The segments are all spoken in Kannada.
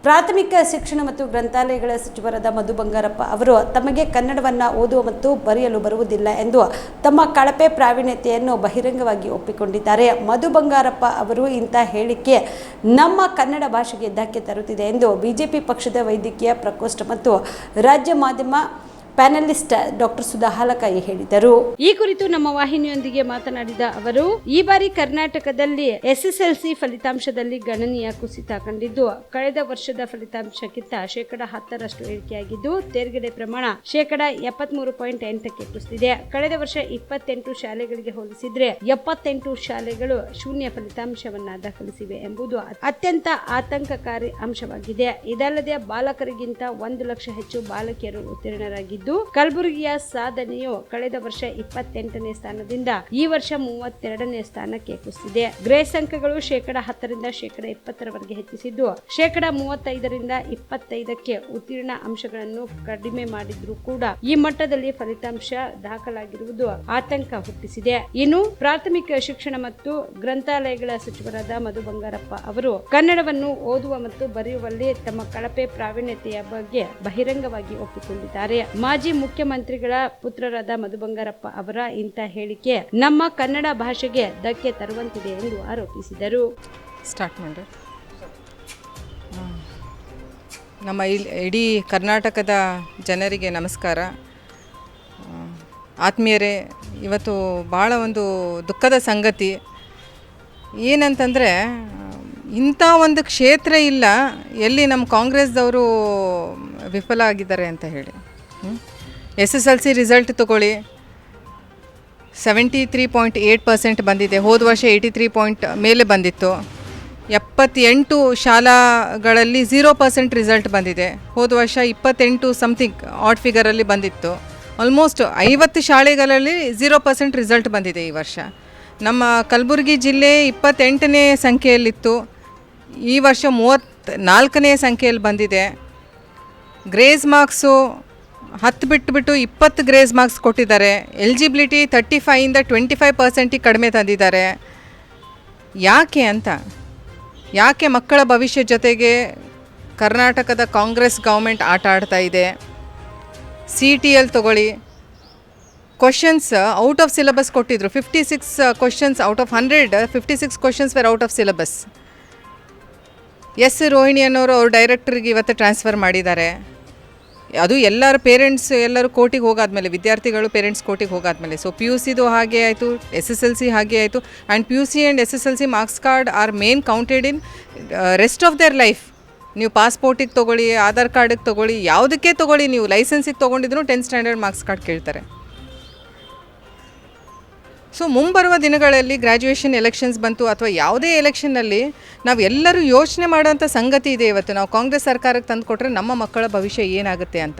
ಪ್ರಾಥಮಿಕ ಶಿಕ್ಷಣ ಮತ್ತು ಗ್ರಂಥಾಲಯಗಳ ಸಚಿವರಾದ ಮಧು ಬಂಗಾರಪ್ಪ ಅವರು ತಮಗೆ ಕನ್ನಡವನ್ನು ಓದುವ ಮತ್ತು ಬರೆಯಲು ಬರುವುದಿಲ್ಲ ಎಂದು ತಮ್ಮ ಕಳಪೆ ಪ್ರಾವೀಣ್ಯತೆಯನ್ನು ಬಹಿರಂಗವಾಗಿ ಒಪ್ಪಿಕೊಂಡಿದ್ದಾರೆ. ಮಧು ಬಂಗಾರಪ್ಪ ಅವರು ಇಂಥ ಹೇಳಿಕೆ ನಮ್ಮ ಕನ್ನಡ ಭಾಷೆಗೆ ಧಕ್ಕೆ ತರುತ್ತಿದೆ ಎಂದು ಬಿಜೆಪಿ ಪಕ್ಷದ ವೈದ್ಯಕೀಯ ಪ್ರಕೋಷ್ಠ ಮತ್ತು ರಾಜ್ಯ ಮಾಧ್ಯಮ ಪ್ಯಾನಲಿಸ್ಟ್ ಡಾಕ್ಟರ್ ಸುಧಾ ಹಾಲಕಾಯಿ ಹೇಳಿದರು. ಈ ಕುರಿತು ನಮ್ಮ ವಾಹಿನಿಯೊಂದಿಗೆ ಮಾತನಾಡಿದ ಅವರು, ಈ ಬಾರಿ ಕರ್ನಾಟಕದಲ್ಲಿ ಎಸ್ಎಸ್ಎಲ್ಸಿ ಫಲಿತಾಂಶದಲ್ಲಿ ಗಣನೀಯ ಕುಸಿತ ಕಂಡಿದ್ದು, ಕಳೆದ ವರ್ಷದ ಫಲಿತಾಂಶಕ್ಕಿಂತ 10% ಏರಿಕೆಯಾಗಿದ್ದು, ತೇರ್ಗಡೆ ಪ್ರಮಾಣ 73.8ಕ್ಕೆ ಕುಸಿದಿದೆ. ಕಳೆದ ವರ್ಷ 28 ಶಾಲೆಗಳಿಗೆ ಹೋಲಿಸಿದ್ರೆ 78 ಶಾಲೆಗಳು ಶೂನ್ಯ ಫಲಿತಾಂಶವನ್ನ ದಾಖಲಿಸಿವೆ ಎಂಬುದು ಅತ್ಯಂತ ಆತಂಕಕಾರಿ ಅಂಶವಾಗಿದೆ. ಇದಲ್ಲದೆ ಬಾಲಕರಿಗಿಂತ 1 ಲಕ್ಷ ಹೆಚ್ಚು ಬಾಲಕಿಯರು ಉತ್ತೀರ್ಣರಾಗಿದ್ದು, ಕಲಬುರಗಿಯ ಸಾಧನೆಯು ಕಳೆದ ವರ್ಷ 28ನೇ ಸ್ಥಾನದಿಂದ ಈ ವರ್ಷ 32ನೇ ಸ್ಥಾನಕ್ಕೆ ಕುಸಿದಿದೆ. ಗ್ರೇಸ್ ಅಂಕಗಳು 10% 20% ಹೆಚ್ಚಿಸಿದ್ದು, 35% 25ಕ್ಕೆ ಉತ್ತೀರ್ಣ ಅಂಶಗಳನ್ನು ಕಡಿಮೆ ಮಾಡಿದ್ರೂ ಕೂಡ ಈ ಮಟ್ಟದಲ್ಲಿ ಫಲಿತಾಂಶ ದಾಖಲಾಗಿರುವುದು ಆತಂಕ ಹುಟ್ಟಿಸಿದೆ. ಇನ್ನು ಪ್ರಾಥಮಿಕ ಶಿಕ್ಷಣ ಮತ್ತು ಗ್ರಂಥಾಲಯಗಳ ಸಚಿವರಾದ ಮಧು ಬಂಗಾರಪ್ಪ ಅವರು ಕನ್ನಡವನ್ನು ಓದುವ ಮತ್ತು ಬರೆಯುವಲ್ಲಿ ತಮ್ಮ ಕಳಪೆ ಪ್ರಾವೀಣ್ಯತೆಯ ಬಗ್ಗೆ ಬಹಿರಂಗವಾಗಿ ಒಪ್ಪಿಕೊಂಡಿದ್ದಾರೆ. ಮಾಜಿ ಮುಖ್ಯಮಂತ್ರಿಗಳ ಪುತ್ರರಾದ ಮಧು ಬಂಗಾರಪ್ಪ ಅವರ ಇಂಥ ಹೇಳಿಕೆ ನಮ್ಮ ಕನ್ನಡ ಭಾಷೆಗೆ ಧಕ್ಕೆ ತರುವಂತಿದೆ ಎಂದು ಆರೋಪಿಸಿದರು. ನಮ್ಮ ಇಡೀ ಕರ್ನಾಟಕದ ಜನರಿಗೆ ನಮಸ್ಕಾರ. ಆತ್ಮೀಯರೇ, ಇವತ್ತು ಭಾಳ ಒಂದು ದುಃಖದ ಸಂಗತಿ ಏನಂತಂದರೆ, ಇಂಥ ಒಂದು ಕ್ಷೇತ್ರ ಇಲ್ಲ ಎಲ್ಲಿ ನಮ್ಮ ಕಾಂಗ್ರೆಸ್ದವರು ವಿಫಲ ಆಗಿದ್ದಾರೆ ಅಂತ ಹೇಳಿ. SSLC ರಿಸಲ್ಟ್ ತಗೊಳ್ಳಿ, 73.8% ಬಂದಿದೆ. ಹೋದ ವರ್ಷ 83 ಮೇಲೆ ಬಂದಿತ್ತು. 78 ಶಾಲಾಗಳಲ್ಲಿ 0% ರಿಸಲ್ಟ್ ಬಂದಿದೆ. ಹೋದ ವರ್ಷ 28 ಸಮಥಿಂಗ್ ಆಡ್ ಫಿಗರಲ್ಲಿ ಬಂದಿತ್ತು. ಆಲ್ಮೋಸ್ಟ್ 50 ಶಾಲೆಗಳಲ್ಲಿ 0% ರಿಸಲ್ಟ್ ಬಂದಿದೆ ಈ ವರ್ಷ. ನಮ್ಮ ಕಲಬುರಗಿ ಜಿಲ್ಲೆ 28ನೇ ಸಂಖ್ಯೆಯಲ್ಲಿತ್ತು, ಈ ವರ್ಷ 34ನೇ ಸಂಖ್ಯೆಯಲ್ಲಿ ಬಂದಿದೆ. ಗ್ರೇಸ್ ಮಾರ್ಕ್ಸು 10 ಬಿಟ್ಟು 20 ಗ್ರೇಸ್ ಮಾರ್ಕ್ಸ್ ಕೊಟ್ಟಿದ್ದಾರೆ. ಎಲಿಜಿಬಿಲಿಟಿ 35ಇಂದ 25% ಕಡಿಮೆ ತಂದಿದ್ದಾರೆ. ಯಾಕೆ ಮಕ್ಕಳ ಭವಿಷ್ಯ ಜೊತೆಗೆ ಕರ್ನಾಟಕದ ಕಾಂಗ್ರೆಸ್ ಗೌರ್ಮೆಂಟ್ ಆಟ ಆಡ್ತಾ ಇದೆ? CTL ತಗೊಳ್ಳಿ, ಕ್ವಶನ್ಸ್ ಔಟ್ ಆಫ್ ಸಿಲೆಬಸ್ ಕೊಟ್ಟಿದ್ರು. 56 questions out of 100, 56 questions were out of syllabus. Rohini ಅನ್ನೋರು ಅವ್ರ ಡೈರೆಕ್ಟರ್ಗೆ ಇವತ್ತು ಟ್ರಾನ್ಸ್ಫರ್ ಮಾಡಿದ್ದಾರೆ. ಅದು ಎಲ್ಲರ ಪೇರೆಂಟ್ಸ್ ಎಲ್ಲರೂ ಕೋರ್ಟಿಗೆ ಹೋಗಾದ್ಮೇಲೆ, ವಿದ್ಯಾರ್ಥಿಗಳು ಪೇರೆಂಟ್ಸ್ ಕೋರ್ಟಿಗೆ ಹೋಗಾದ್ಮೇಲೆ. ಸೊ PUCದು ಹಾಗೆ ಆಯಿತು, SSLC ಹಾಗೆ ಆಯಿತು. And PUC and SSLC marks card are main counted in rest of their life. ನೀವು ಪಾಸ್ಪೋರ್ಟಿಗೆ ತೊಗೊಳ್ಳಿ, ಆಧಾರ್ ಕಾರ್ಡಿಗೆ ತೊಗೊಳ್ಳಿ, ಯಾವುದಕ್ಕೆ ತೊಗೊಳ್ಳಿ, ನೀವು ಲೈಸೆನ್ಸಿಗೆ ತೊಗೊಂಡಿದ್ರು 10th ಸ್ಟ್ಯಾಂಡರ್ಡ್ ಮಾರ್ಕ್ಸ್ ಕಾರ್ಡ್ ಕೇಳ್ತಾರೆ. ಸೊ ಮುಂಬರುವ ದಿನಗಳಲ್ಲಿ ಗ್ರ್ಯಾಜುಯೇಷನ್ ಎಲೆಕ್ಷನ್ಸ್ ಬಂತು ಅಥವಾ ಯಾವುದೇ ಎಲೆಕ್ಷನ್ನಲ್ಲಿ ನಾವು ಎಲ್ಲರೂ ಯೋಚನೆ ಮಾಡೋಂಥ ಸಂಗತಿ ಇದೆ. ಇವತ್ತು ನಾವು ಕಾಂಗ್ರೆಸ್ ಸರ್ಕಾರಕ್ಕೆ ತಂದು ಕೊಟ್ಟರೆ ನಮ್ಮ ಮಕ್ಕಳ ಭವಿಷ್ಯ ಏನಾಗುತ್ತೆ ಅಂತ.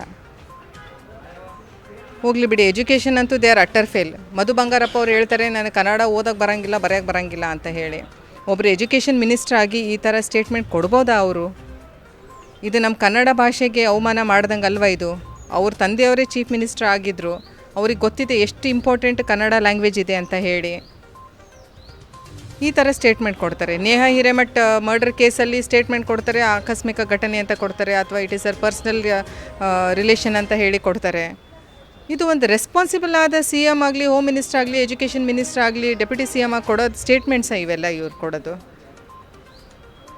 ಹೋಗಲಿ ಬಿಡಿ, ಎಜುಕೇಷನ್ ಅಂತೂ they are utter fail. Madhu Bangarappa ಅವ್ರು ಹೇಳ್ತಾರೆ ನನಗೆ ಕನ್ನಡ ಓದೋಕ್ಕೆ ಬರೋಂಗಿಲ್ಲ, ಬರೆಯೋಕ್ಕೆ ಬರೋಂಗಿಲ್ಲ ಅಂತ ಹೇಳಿ. ಒಬ್ಬರು ಎಜುಕೇಷನ್ ಮಿನಿಸ್ಟರ್ ಆಗಿ ಈ ಥರ ಸ್ಟೇಟ್ಮೆಂಟ್ ಕೊಡ್ಬೋದಾ ಅವರು? ಇದು ನಮ್ಮ ಕನ್ನಡ ಭಾಷೆಗೆ ಅವಮಾನ ಮಾಡ್ದಂಗೆ ಅಲ್ವಾ ಇದು? ಅವ್ರ ತಂದೆಯವರೇ ಚೀಫ್ ಮಿನಿಸ್ಟರ್ ಆಗಿದ್ದರು, ಅವ್ರಿಗೆ ಗೊತ್ತಿದೆ ಎಷ್ಟು ಇಂಪಾರ್ಟೆಂಟ್ ಕನ್ನಡ ಲ್ಯಾಂಗ್ವೇಜ್ ಇದೆ ಅಂತ ಹೇಳಿ ಈ ಥರ ಸ್ಟೇಟ್ಮೆಂಟ್ ಕೊಡ್ತಾರೆ. ನೇಹಾ ಹಿರೇಮಠ್ ಮರ್ಡರ್ ಕೇಸಲ್ಲಿ ಸ್ಟೇಟ್ಮೆಂಟ್ ಕೊಡ್ತಾರೆ, ಆಕಸ್ಮಿಕ ಘಟನೆ ಅಂತ ಕೊಡ್ತಾರೆ, ಅಥವಾ it is or personal relation ಅಂತ ಹೇಳಿ ಕೊಡ್ತಾರೆ. ಇದು ಒಂದು ರೆಸ್ಪಾನ್ಸಿಬಲ್ ಆದ CM ಆಗಲಿ, ಹೋಮ್ ಮಿನಿಸ್ಟರ್ ಆಗಲಿ, ಎಜುಕೇಷನ್ ಮಿನಿಸ್ಟರ್ ಆಗಲಿ, ಡೆಪ್ಯೂಟಿ CM ಆಗಿ ಕೊಡೋದು ಸ್ಟೇಟ್ಮೆಂಟ್ಸ ಇವೆಲ್ಲ ಇವ್ರು ಕೊಡೋದು.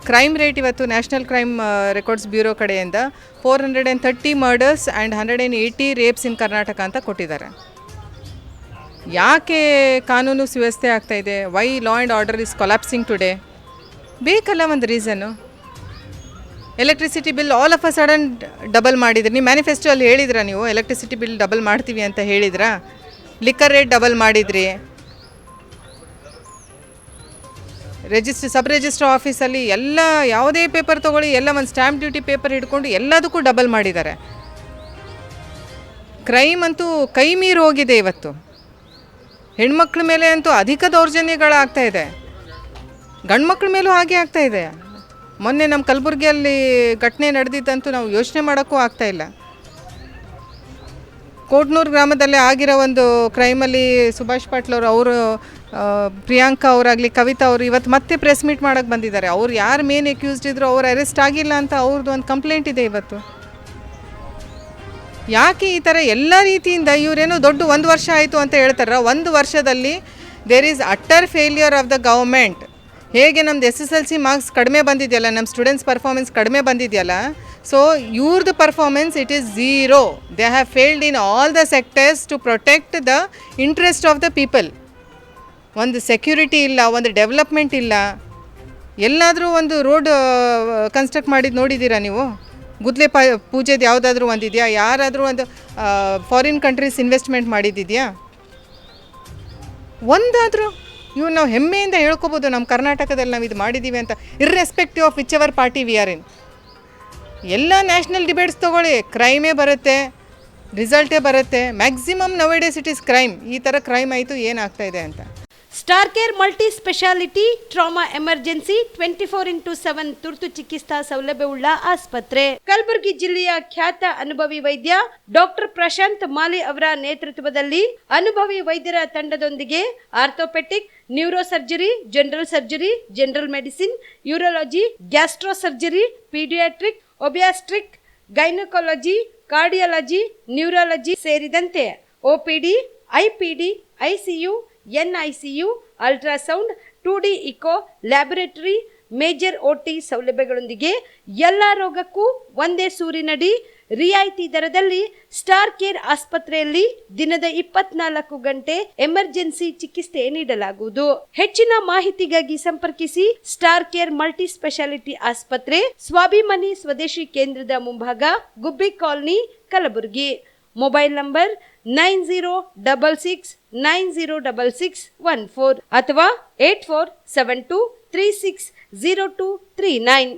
ಕ್ರೈಮ್ ರೇಟ್ ಇವತ್ತು ನ್ಯಾಷನಲ್ ಕ್ರೈಮ್ ರೆಕಾರ್ಡ್ಸ್ ಬ್ಯೂರೋ ಕಡೆಯಿಂದ 430 murders and 180 rapes in Karnataka ಅಂತ ಕೊಟ್ಟಿದ್ದಾರೆ. ಯಾಕೆ ಕಾನೂನು ಸುವ್ಯವಸ್ಥೆ ಆಗ್ತಾಯಿದೆ? Why law and order is ಕೊಲ್ಯಾಪ್ಸಿಂಗ್ today? ಬೇಕಲ್ಲ ಒಂದು reason. Electricity bill all of a sudden double ಮಾಡಿದ್ರಿ. ನೀವು ಮ್ಯಾನಿಫೆಸ್ಟೋ ಅಲ್ಲಿ ಹೇಳಿದ್ರಾ? ನೀವು ಎಲೆಕ್ಟ್ರಿಸಿಟಿ ಬಿಲ್ ಡಬಲ್ ಮಾಡ್ತೀವಿ ಅಂತ ಹೇಳಿದ್ರಾ? ಲಿಕ್ಕರ್ ರೇಟ್ ಡಬಲ್ ಮಾಡಿದ್ರಿ. ಸಬ್ ರಿಜಿಸ್ಟ್ರ್ ಆಫೀಸಲ್ಲಿ ಎಲ್ಲ ಯಾವುದೇ ಪೇಪರ್ ತೊಗೊಳ್ಳಿ, ಎಲ್ಲ ಒಂದು ಸ್ಟ್ಯಾಂಪ್ ಡ್ಯೂಟಿ ಪೇಪರ್ ಹಿಡ್ಕೊಂಡು ಎಲ್ಲದಕ್ಕೂ ಡಬಲ್ ಮಾಡಿದ್ದಾರೆ. ಕ್ರೈಮ್ ಅಂತೂ ಕೈ ಮೀರಿ ಹೋಗಿದೆ. ಇವತ್ತು ಹೆಣ್ಮಕ್ಳ ಮೇಲೆ ಅಂತೂ ಅಧಿಕ ದೌರ್ಜನ್ಯಗಳಾಗ್ತಾ ಇದೆ, ಗಂಡು ಮಕ್ಳ ಮೇಲೂ ಹಾಗೆ ಆಗ್ತಾ ಇದೆ. ಮೊನ್ನೆ ನಮ್ಮ ಕಲಬುರಗಿಯಲ್ಲಿ ಘಟನೆ ನಡೆದಿದ್ದಂತೂ ನಾವು ಯೋಚನೆ ಮಾಡೋಕ್ಕೂ ಆಗ್ತಾಯಿಲ್ಲ. ಕೋಟ್ನೂರು ಗ್ರಾಮದಲ್ಲಿ ಆಗಿರೋ ಒಂದು ಕ್ರೈಮಲ್ಲಿ ಸುಭಾಷ್ ಪಾಟ್ಲ್ ಅವರು ಪ್ರಿಯಾಂಕಾ ಅವರಾಗಲಿ, ಕವಿತಾ ಅವರು ಇವತ್ತು ಮತ್ತೆ ಪ್ರೆಸ್ ಮೀಟ್ ಮಾಡೋಕ್ಕೆ ಬಂದಿದ್ದಾರೆ. ಅವ್ರು ಯಾರು ಮೇನ್ ಅಕ್ಯೂಸ್ಡ್ ಇದ್ರು ಅವ್ರು ಅರೆಸ್ಟ್ ಆಗಿಲ್ಲ ಅಂತ ಅವ್ರದ್ದು ಒಂದು ಕಂಪ್ಲೇಂಟ್ ಇದೆ ಇವತ್ತು. ಯಾಕೆ ಈ ಥರ ಎಲ್ಲ ರೀತಿಯಿಂದ ಇವರೇನೋ ದೊಡ್ಡ 1 ವರ್ಷ ಆಯಿತು ಅಂತ ಹೇಳ್ತಾರೆ. 1 ವರ್ಷದಲ್ಲಿ there is utter failure of the government. ಹೇಗೆ ನಮ್ದು SSLC ಮಾರ್ಕ್ಸ್ ಕಡಿಮೆ ಬಂದಿದೆಯಲ್ಲ, ನಮ್ಮ ಸ್ಟೂಡೆಂಟ್ಸ್ ಪರ್ಫಾರ್ಮೆನ್ಸ್ ಕಡಿಮೆ ಬಂದಿದೆಯಲ್ಲ, ಸೊ ಇವ್ರದ್ದು performance it is zero. They have failed in all the sectors to protect the interest of the people. ಒಂದು ಸೆಕ್ಯೂರಿಟಿ ಇಲ್ಲ, ಒಂದು ಡೆವಲಪ್ಮೆಂಟ್ ಇಲ್ಲ. ಎಲ್ಲಾದರೂ ಒಂದು ರೋಡ್ ಕನ್ಸ್ಟ್ರಕ್ಟ್ ಮಾಡಿದ್ದು ನೋಡಿದ್ದೀರಾ ನೀವು? ಗುದ್ಲೆ ಪೂಜೆದು ಯಾವುದಾದ್ರೂ ಒಂದಿದೆಯಾ? ಯಾರಾದರೂ ಒಂದು ಫಾರಿನ್ ಕಂಟ್ರೀಸ್ ಇನ್ವೆಸ್ಟ್ಮೆಂಟ್ ಮಾಡಿದ್ದಿದೆಯಾ? ಒಂದಾದರೂ ಇವು ನಾವು ಹೆಮ್ಮೆಯಿಂದ ಹೇಳ್ಕೊಬೋದು ನಮ್ಮ ಕರ್ನಾಟಕದಲ್ಲಿ ನಾವು ಇದು ಮಾಡಿದ್ದೀವಿ ಅಂತ, irrespective of which party we are in. ಎಲ್ಲ ನ್ಯಾಷನಲ್ ಡಿಬೇಟ್ಸ್ ತೊಗೊಳ್ಳಿ, ಕ್ರೈಮೇ ಬರುತ್ತೆ, ರಿಸಲ್ಟೇ ಬರುತ್ತೆ. Maximum nowadays it is crime. ಈ ಥರ ಕ್ರೈಮ್ ಆಯಿತು, ಏನಾಗ್ತಾ ಇದೆ ಅಂತ. Star care multi speciality trauma emergency 24x7 ತುರ್ತು ಚಿಕಿತ್ಸಾ ಸೌಲಭ್ಯವುಳ್ಳ ಆಸ್ಪತ್ರೆ. ಕಲಬುರಗಿ ಜಿಲ್ಲೆಯ ಖ್ಯಾತ ಅನುಭವಿ ವೈದ್ಯ ಡಾಕ್ಟರ್ ಪ್ರಶಾಂತ್ ಮಾಲಿ ಅವರ ನೇತೃತ್ವದಲ್ಲಿ ಅನುಭವಿ ವೈದ್ಯರ ತಂಡದೊಂದಿಗೆ orthopaedic, neuro surgery, general surgery, general medicine, urology, gastro surgery, paediatric, obstetric, gynaecology, cardiology, neurology ಸೇರಿದಂತೆ OPD, IPD, ICU, NICU, ultrasound, 2D echo, laboratory, major OT ಸೌಲಭ್ಯಗಳೊಂದಿಗೆ ಎಲ್ಲ ರೋಗಕ್ಕೂ ಒಂದೇ ಸೂರಿನಡಿ ರಿಯಾಯಿತಿ ದರದಲ್ಲಿ ಸ್ಟಾರ್ ಕೇರ್ ಆಸ್ಪತ್ರೆಯಲ್ಲಿ ದಿನದ 24 ಗಂಟೆ ಎಮರ್ಜೆನ್ಸಿ ಚಿಕಿತ್ಸೆ ನೀಡಲಾಗುವುದು. ಹೆಚ್ಚಿನ ಮಾಹಿತಿಗಾಗಿ ಸಂಪರ್ಕಿಸಿ ಸ್ಟಾರ್ ಕೇರ್ ಮಲ್ಟಿ ಸ್ಪೆಷಾಲಿಟಿ ಆಸ್ಪತ್ರೆ, ಸ್ವಾಭಿಮಾನಿ ಸ್ವದೇಶಿ ಕೇಂದ್ರದ ಮುಂಭಾಗ, ಗುಬ್ಬಿ ಕಾಲನಿ, ಕಲಬುರಗಿ. ಮೊಬೈಲ್ ನಂಬರ್ 9066906614 ಅಥವಾ 8472360239.